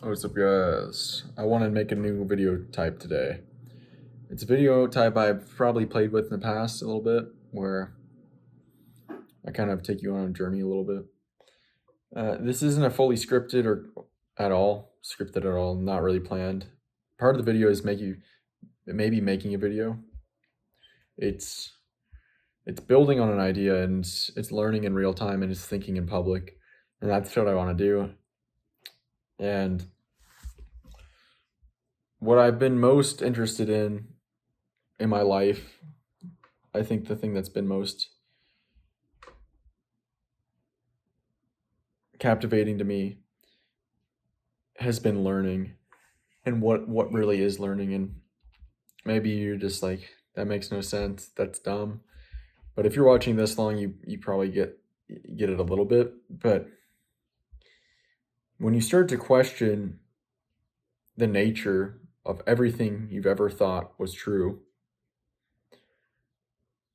What's up, guys? I want to make a new video type today. It's a video type I've probably played with in the past a little bit, where I kind of take you on a journey a little bit. This isn't a fully scripted or scripted at all, not really planned. Part of the video is maybe making a video. It's it's building on an idea, and it's learning in real time, and it's thinking in public, and that's what I want to do. And what I've been most interested in my life, I think the thing that's been most captivating to me has been learning, and what really is learning. And maybe you're just like, that makes no sense, that's dumb. But if you're watching this long, you probably get it a little bit. But when you start to question the nature of everything you've ever thought was true,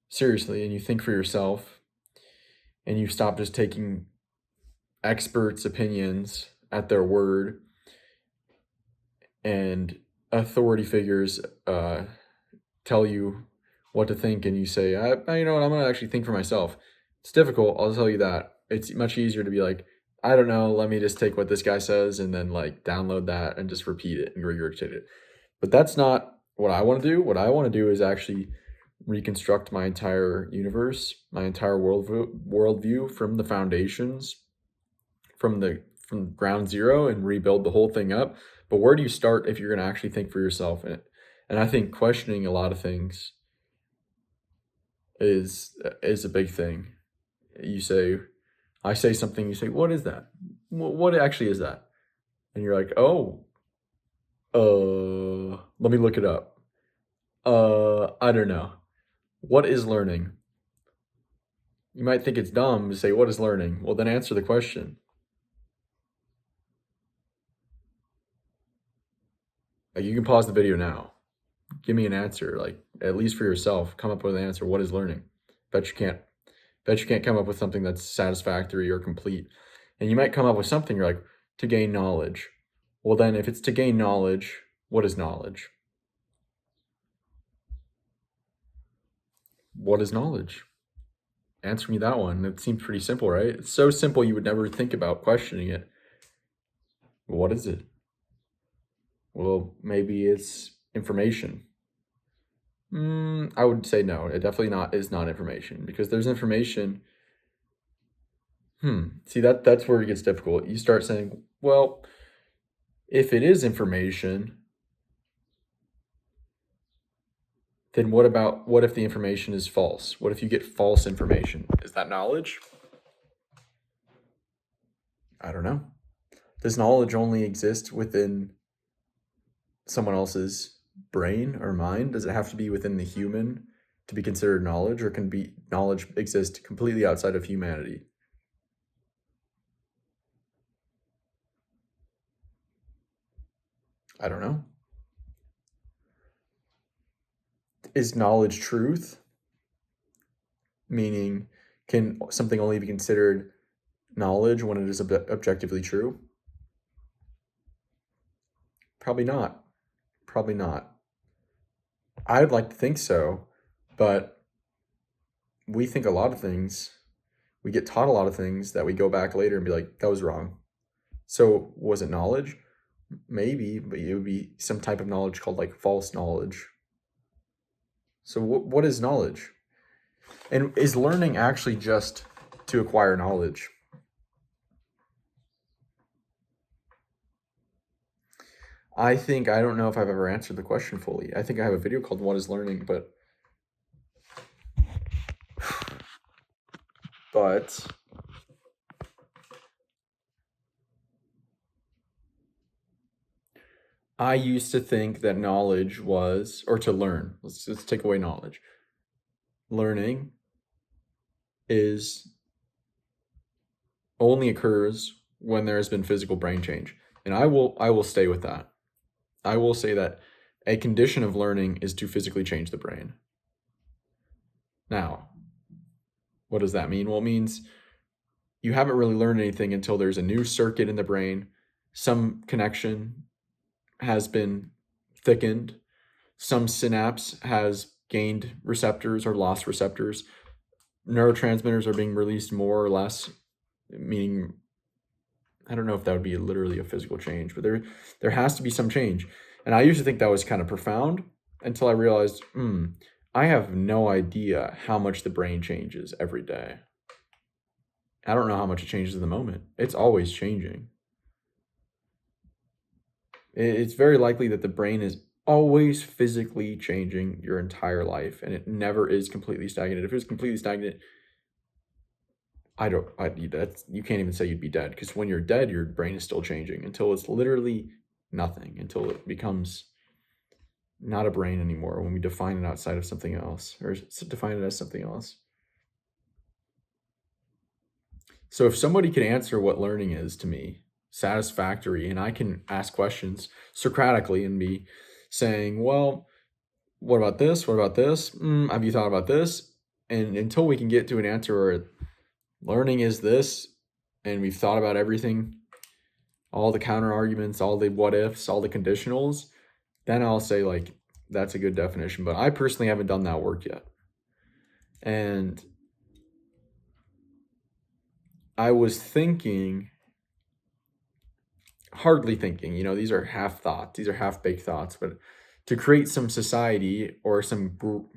seriously, and you think for yourself, and you stop just taking experts' opinions at their word, and authority figures tell you what to think, and you say, you know what, I'm gonna actually think for myself. It's difficult, I'll tell you that. It's much easier to be like, I don't know, let me just take what this guy says and then like download that and just repeat it and regurgitate it. But that's not what I want to do. What I want to do is actually reconstruct my entire universe, my entire worldview from the foundations, from ground zero, and rebuild the whole thing up. But where do you start if you're going to actually think for yourself in it? And I think questioning a lot of things is a big thing. I say something, you say, what is that? What actually is that? And you're like, oh, let me look it up. I don't know. What is learning? You might think it's dumb to say, what is learning? Well, then answer the question. Like, you can pause the video now. Give me an answer, like, at least for yourself. Come up with an answer. What is learning? Bet you can't come up with something that's satisfactory or complete. And you might come up with something, you're like, to gain knowledge. Well, then if it's to gain knowledge, what is knowledge? What is knowledge? Answer me that one. It seems pretty simple, right? It's so simple you would never think about questioning it. What is it? Well, maybe it's information. I would say no. It definitely is not information, because there's information. See, that's where it gets difficult. You start saying, well, if it is information, then what if the information is false? What if you get false information? Is that knowledge? I don't know. Does knowledge only exist within someone else's brain or mind? Does it have to be within the human to be considered knowledge, or can knowledge exist completely outside of humanity? I don't know. Is knowledge truth? Meaning, can something only be considered knowledge when it is objectively true? Probably not. Probably not. I'd like to think so, but we think a lot of things. We get taught a lot of things that we go back later and be like, that was wrong. So was it knowledge? Maybe, but it would be some type of knowledge called like false knowledge. So what is knowledge? And is learning actually just to acquire knowledge? I don't know if I've ever answered the question fully. I think I have a video called What is Learning, but I used to think that knowledge was, or to learn, let's take away knowledge. Learning only occurs when there has been physical brain change. And I will stay with that. I will say that a condition of learning is to physically change the brain. Now, what does that mean? Well, it means you haven't really learned anything until there's a new circuit in the brain some connection has been thickened, some synapse has gained receptors or lost receptors. Neurotransmitters are being released more or less, meaning I don't know if that would be literally a physical change, but there has to be some change. And I used to think that was kind of profound until I realized, I have no idea how much the brain changes every day. I don't know how much it changes in the moment. It's always changing. It's very likely that the brain is always physically changing your entire life, and it never is completely stagnant. If it was completely stagnant, you can't even say you'd be dead, because when you're dead, your brain is still changing until it's literally nothing, until it becomes not a brain anymore when we define it outside of something else, or define it as something else. So if somebody could answer what learning is to me, satisfactory, and I can ask questions Socratically and be saying, well, what about this? What about this? Have you thought about this? And until we can get to an answer where learning is this, and we've thought about everything, all the counter arguments, all the what ifs, all the conditionals, then I'll say, like, that's a good definition. But I personally haven't done that work yet. And I was thinking, hardly thinking, these are half thoughts, these are half baked thoughts, but to create some society or some group,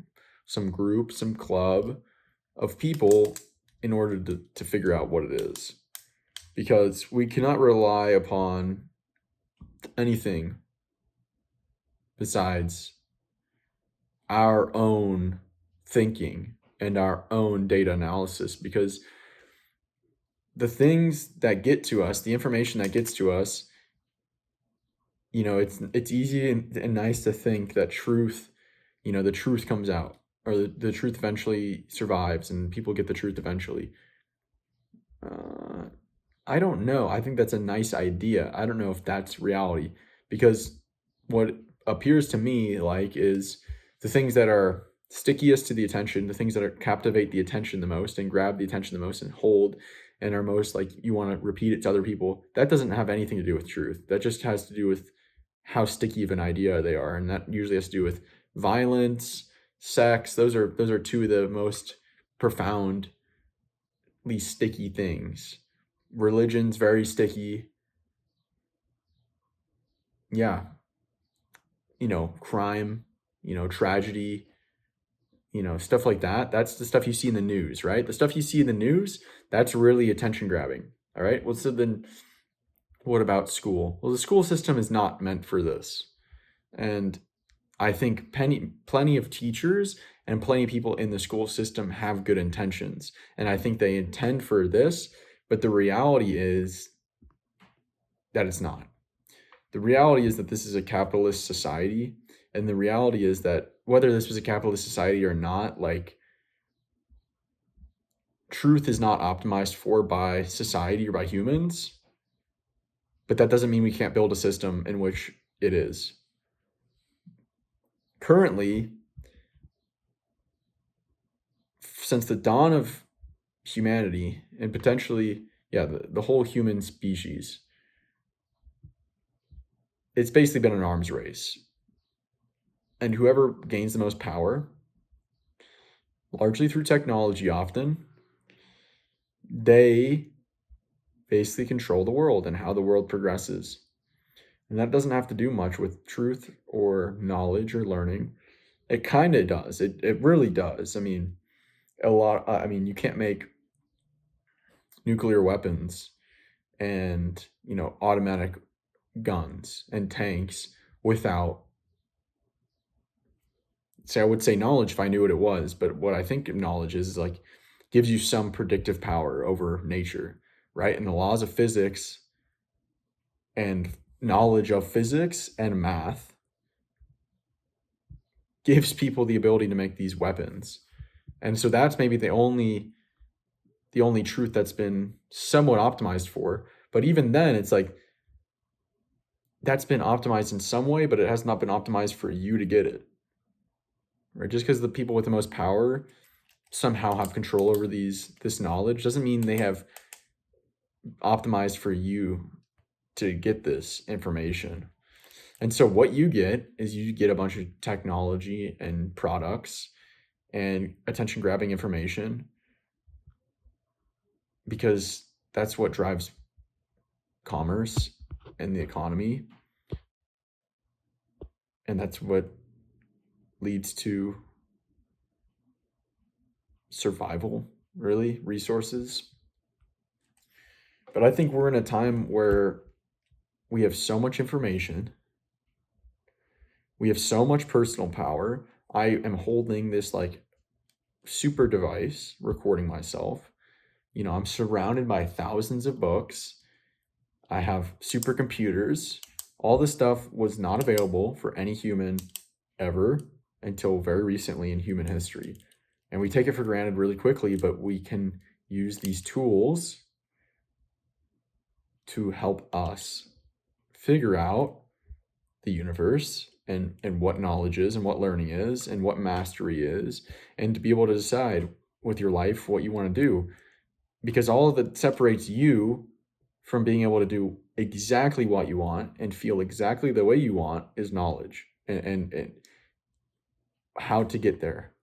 some club of people in order to figure out what it is. Because we cannot rely upon anything besides our own thinking and our own data analysis, because the things that get to us, the information that gets to us, it's easy and nice to think that truth, the truth comes out, or the truth eventually survives and people get the truth eventually. I don't know. I think that's a nice idea. I don't know if that's reality, because what appears to me like is the things that are stickiest to the attention, the things that captivate the attention the most and grab the attention the most and hold and are most like you want to repeat it to other people, that doesn't have anything to do with truth. That just has to do with how sticky of an idea they are, and that usually has to do with violence, sex. Those are two of the most profoundly sticky things. Religion's very sticky. Yeah. Crime, tragedy, stuff like that. That's the stuff you see in the news, right? The stuff you see in the news, that's really attention grabbing. All right. Well, so then what about school? Well, the school system is not meant for this. And I think plenty of teachers and plenty of people in the school system have good intentions. And I think they intend for this, but the reality is that it's not. The reality is that this is a capitalist society. And the reality is that whether this was a capitalist society or not, like, truth is not optimized for by society or by humans. But that doesn't mean we can't build a system in which it is. Currently, since the dawn of humanity, and potentially, the whole human species, it's basically been an arms race. And whoever gains the most power, largely through technology often, they basically control the world and how the world progresses. And that doesn't have to do much with truth or knowledge or learning. It kind of does. It really does. I mean, you can't make nuclear weapons and, automatic guns and tanks without, I would say knowledge if I knew what it was, but what I think knowledge is like gives you some predictive power over nature, right? And the laws of physics and knowledge of physics and math gives people the ability to make these weapons. And so that's maybe the only truth that's been somewhat optimized for. But even then, it's like that's been optimized in some way, but it has not been optimized for you to get it. Right? Just because the people with the most power somehow have control over this knowledge doesn't mean they have optimized for you to get this information. And so what you get is you get a bunch of technology and products and attention grabbing information, because that's what drives commerce and the economy. And that's what leads to survival, really, resources. But I think we're in a time where we have so much information, we have so much personal power. I am holding this like super device recording myself. You know, I'm surrounded by thousands of books. I have supercomputers. All this stuff was not available for any human ever until very recently in human history. And we take it for granted really quickly, but we can use these tools to help us figure out the universe and what knowledge is and what learning is and what mastery is, and to be able to decide with your life what you want to do. Because all of that separates you from being able to do exactly what you want and feel exactly the way you want is knowledge and how to get there.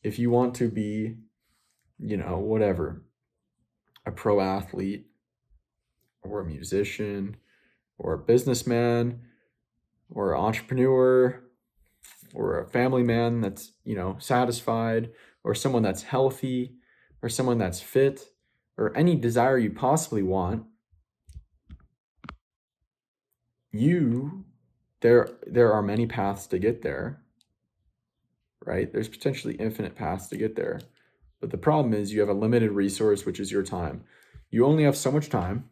If you want to be, you know, whatever, a pro athlete or a musician or a businessman or an entrepreneur or a family man that's, you know, satisfied, or someone that's healthy, or someone that's fit, or any desire you possibly want, there are many paths to get there, right? There's potentially infinite paths to get there. But the problem is you have a limited resource, which is your time. You only have so much time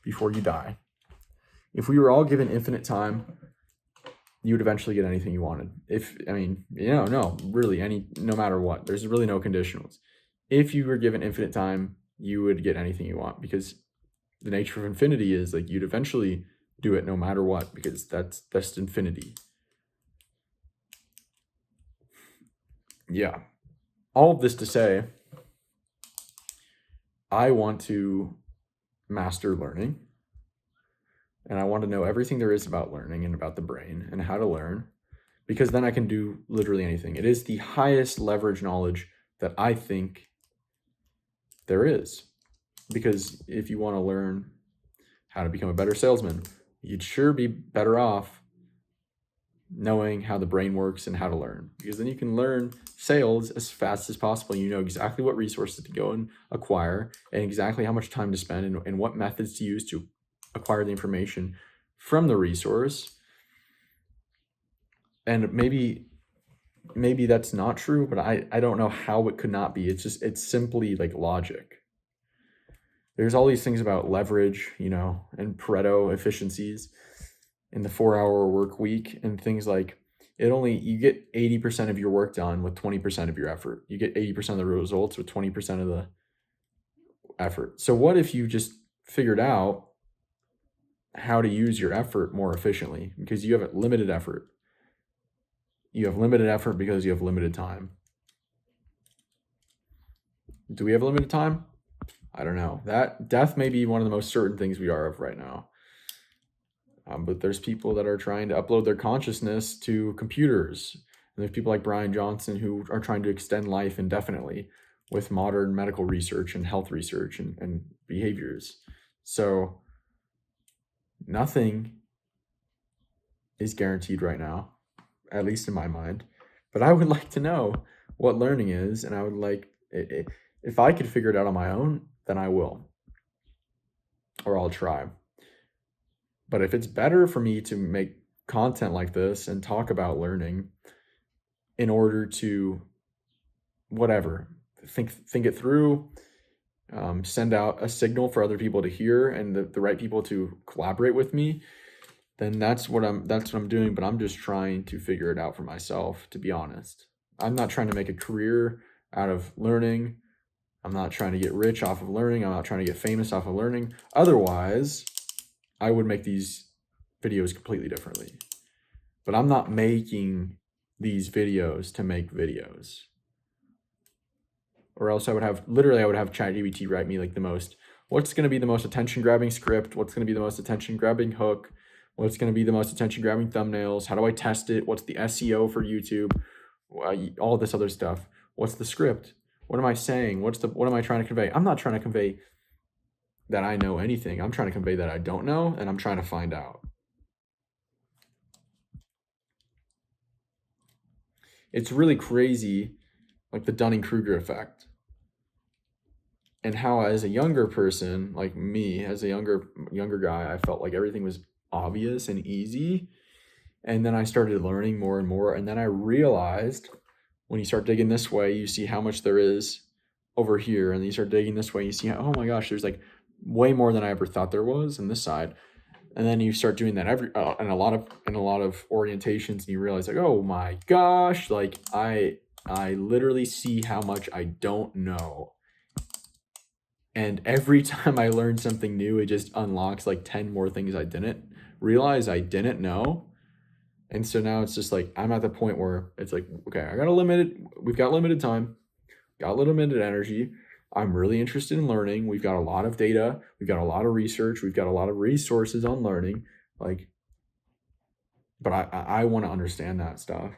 before you die. If we were all given infinite time, you would eventually get anything you wanted. No, really, no matter what. There's really no conditionals. If you were given infinite time, you would get anything you want, because the nature of infinity is like you'd eventually do it no matter what, because that's infinity. Yeah. All of this to say, I want to master learning, and I want to know everything there is about learning and about the brain and how to learn, because then I can do literally anything. It is the highest leverage knowledge that I think there is. Because if you want to learn how to become a better salesman, you'd sure be better off knowing how the brain works and how to learn, because then you can learn sales as fast as possible. You know exactly what resources to go and acquire, and exactly how much time to spend, and what methods to use to acquire the information from the resource. And maybe that's not true, but I don't know how it could not be. It's simply like logic. There's all these things about leverage, you know, and Pareto efficiencies in the 4-hour work week, and things like you get 80% of your work done with 20% of your effort. You get 80% of the results with 20% of the effort. So what if you just figured out how to use your effort more efficiently? Because you have limited effort. You have limited effort because you have limited time. Do we have limited time? I don't know. That death may be one of the most certain things we are of right now. But there's people that are trying to upload their consciousness to computers. And there's people like Brian Johnson who are trying to extend life indefinitely with modern medical research and health research and behaviors. So nothing is guaranteed right now, at least in my mind. But I would like to know what learning is, and I would like, if I could figure it out on my own, then I will, or I'll try. But if it's better for me to make content like this and talk about learning in order to whatever, think it through, send out a signal for other people to hear and the right people to collaborate with me, then that's what I'm doing. But I'm just trying to figure it out for myself, to be honest. I'm not trying to make a career out of learning. I'm not trying to get rich off of learning. I'm not trying to get famous off of learning. Otherwise, I would make these videos completely differently. But I'm not making these videos to make videos. Or else I would have ChatGPT write me like the most what's going to be the most attention grabbing script, what's going to be the most attention grabbing hook, what's going to be the most attention grabbing thumbnails, how do I test it, what's the SEO for YouTube, all this other stuff. What's the script? What am I saying? What am I trying to convey? I'm not trying to convey that I know anything. I'm trying to convey that I don't know, and I'm trying to find out. It's really crazy, like the Dunning-Kruger effect. And how, as a younger person, like me, as a younger guy, I felt like everything was obvious and easy. And then I started learning more and more. And then I realized when you start digging this way, you see how much there is over here. And you start digging this way, you see, oh my gosh, there's like way more than I ever thought there was on this side. And then you start doing that in a lot of orientations, and you realize like, oh my gosh, like I literally see how much I don't know. And every time I learn something new, it just unlocks like 10 more things I didn't realize I didn't know. And so now it's just like, I'm at the point where it's like, okay, we've got limited time, got limited energy. I'm really interested in learning. We've got a lot of data. We've got a lot of research. We've got a lot of resources on learning. Like, but I want to understand that stuff.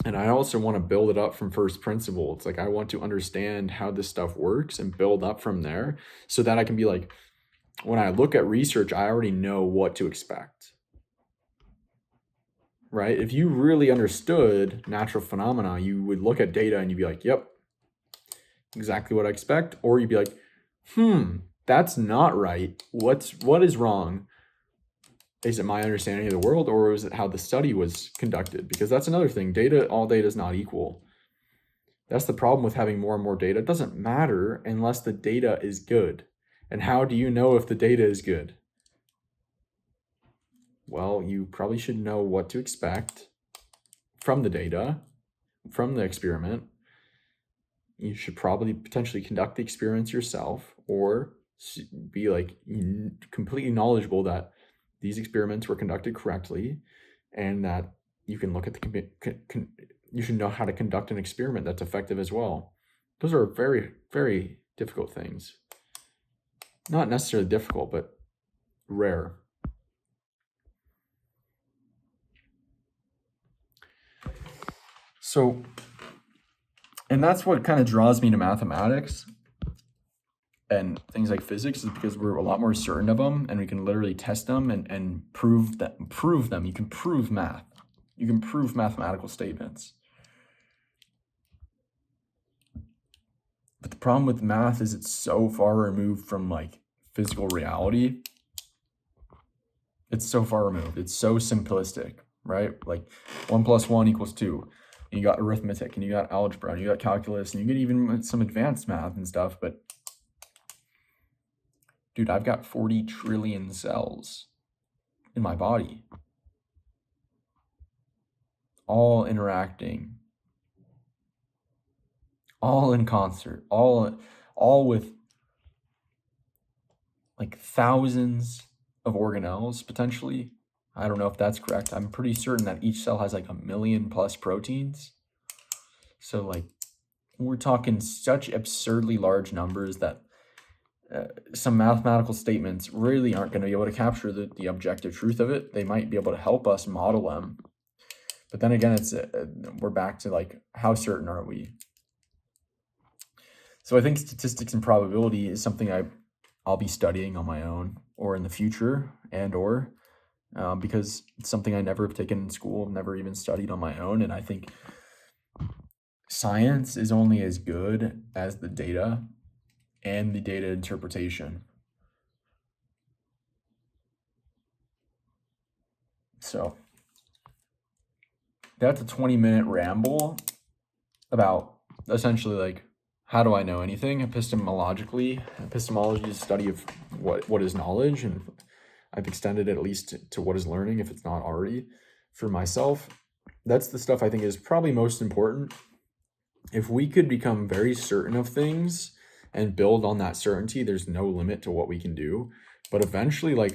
And I also want to build it up from first principle. It's like, I want to understand how this stuff works and build up from there so that I can be like, when I look at research, I already know what to expect. Right? If you really understood natural phenomena, you would look at data and you'd be like, yep, exactly what I expect. Or you'd be like, that's not right. What is wrong? Is it my understanding of the world, or is it how the study was conducted? Because that's another thing. All data is not equal. That's the problem with having more and more data. It doesn't matter unless the data is good. And how do you know if the data is good? Well, you probably should know what to expect from the data, from the experiment. You should probably potentially conduct the experiments yourself, or be like completely knowledgeable that these experiments were conducted correctly, and that you can look at you should know how to conduct an experiment that's effective as well. Those are very, very difficult things. Not necessarily difficult, but rare. So, and that's what kind of draws me to mathematics and things like physics, is because we're a lot more certain of them, and we can literally test them and prove them. You can prove math. You can prove mathematical statements. But the problem with math is it's so far removed from like physical reality. It's so far removed. It's so simplistic, right? Like 1 + 1 = 2. And you got arithmetic, and you got algebra, and you got calculus, and you get even some advanced math and stuff, but dude, I've got 40 trillion cells in my body, all interacting, all in concert, all with like thousands of organelles potentially. I don't know if that's correct. I'm pretty certain that each cell has like 1 million+ proteins. So like, we're talking such absurdly large numbers that some mathematical statements really aren't going to be able to capture the objective truth of it. They might be able to help us model them. But then again, it's we're back to like, how certain are we? So I think statistics and probability is something I'll be studying on my own, or in the future, or because it's something I never have taken in school, never even studied on my own. And I think science is only as good as the data and the data interpretation. So that's a 20-minute ramble about essentially like, how do I know anything epistemologically? Epistemology is the study of what is knowledge, and I've extended it at least to what is learning, if it's not already, for myself. That's the stuff I think is probably most important. If we could become very certain of things and build on that certainty, there's no limit to what we can do. But eventually we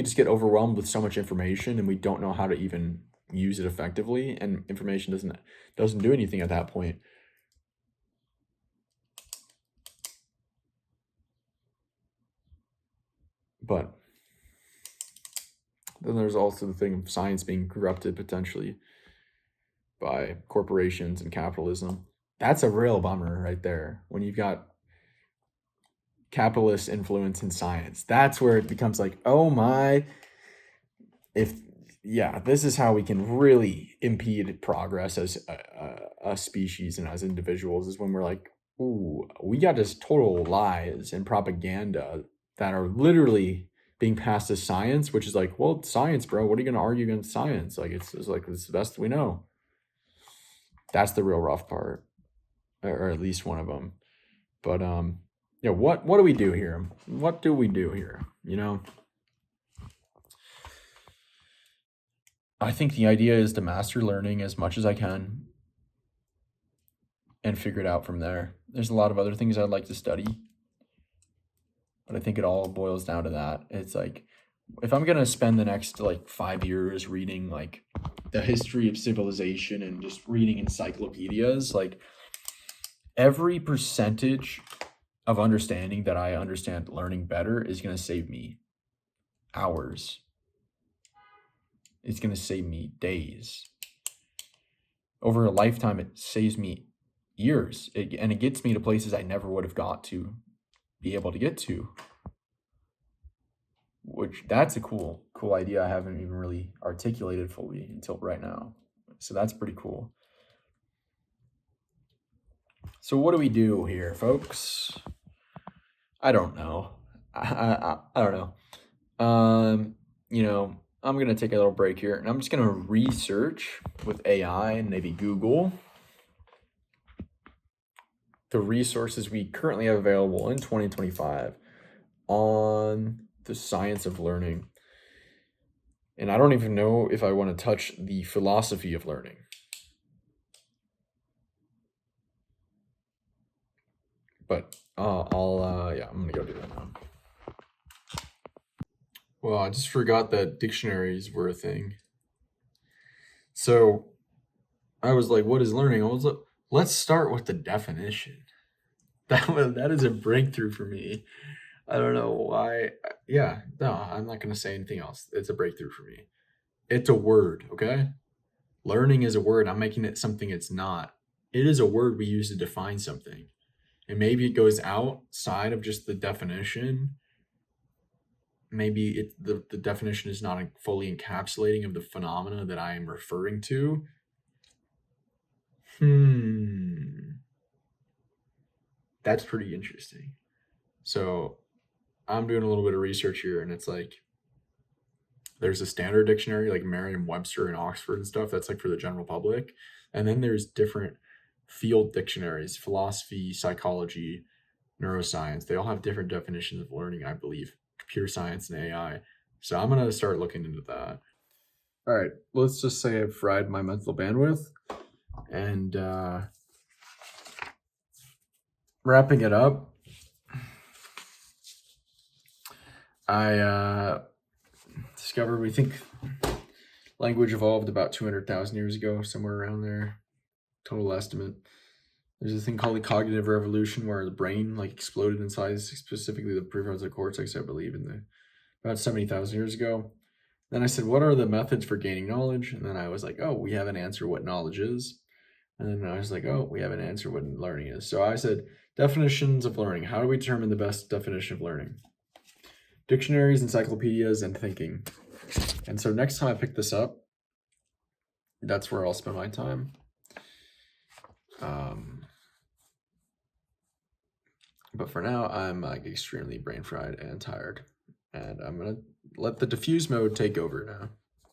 just get overwhelmed with so much information, and we don't know how to even use it effectively, and information doesn't do anything at that point. But then there's also the thing of science being corrupted potentially by corporations and capitalism. That's a real bummer right there. When you've got capitalist influence in science, that's where it becomes like, oh my, if yeah, this is how we can really impede progress as a species and as individuals, is when we're like, ooh, we got this total lies and propaganda that are literally being passed as science, which is like, well, it's science, bro. What are you going to argue against science? Like, it's like, it's the best we know. That's the real rough part, or at least one of them. But yeah, what do we do here? What do we do here? You know, I think the idea is to master learning as much as I can and figure it out from there. There's a lot of other things I'd like to study, but I think it all boils down to that. It's like, if I'm gonna spend the next like 5 years reading like the history of civilization and just reading encyclopedias, like every percentage of understanding that I understand learning better is gonna save me hours. It's gonna save me days. Over a lifetime, it saves me years, and it gets me to places I never would have got to be able to get to. Which, that's a cool idea I haven't even really articulated fully until right now. So that's pretty cool. So what do we do here, folks? I don't know. I don't know. You know, I'm gonna take a little break here, and I'm just gonna research with AI and maybe Google the resources we currently have available in 2025 on the science of learning. And I don't even know if I want to touch the philosophy of learning. But yeah, I'm gonna go do that now. Well, I just forgot that dictionaries were a thing. So I was like, what is learning? I was like, let's start with the definition. That is a breakthrough for me. I don't know why. Yeah, no, I'm not gonna say anything else. It's a breakthrough for me. It's a word, okay? Learning is a word. I'm making it something it's not. It is a word we use to define something. And maybe it goes outside of just the definition. Maybe the definition is not fully encapsulating of the phenomena that I am referring to. That's pretty interesting. So I'm doing a little bit of research here, and it's like, there's a standard dictionary like Merriam-Webster and Oxford and stuff. That's like for the general public. And then there's different field dictionaries, philosophy, psychology, neuroscience. They all have different definitions of learning, I believe, computer science and AI. So I'm going to start looking into that. All right, let's just say I've fried my mental bandwidth, and wrapping it up, I discovered we think language evolved about 200,000 years ago, somewhere around there, total estimate. There's a thing called the cognitive revolution, where the brain like exploded in size, specifically the prefrontal cortex, I believe, in about 70,000 years ago. Then I said, what are the methods for gaining knowledge? And then I was like, oh, we have an answer what knowledge is. And then I was like, oh, we have an answer what learning is. So I said, definitions of learning. How do we determine the best definition of learning? Dictionaries, encyclopedias, and thinking. And so next time I pick this up, that's where I'll spend my time. But for now, I'm like extremely brain fried and tired. And I'm going to let the diffuse mode take over now.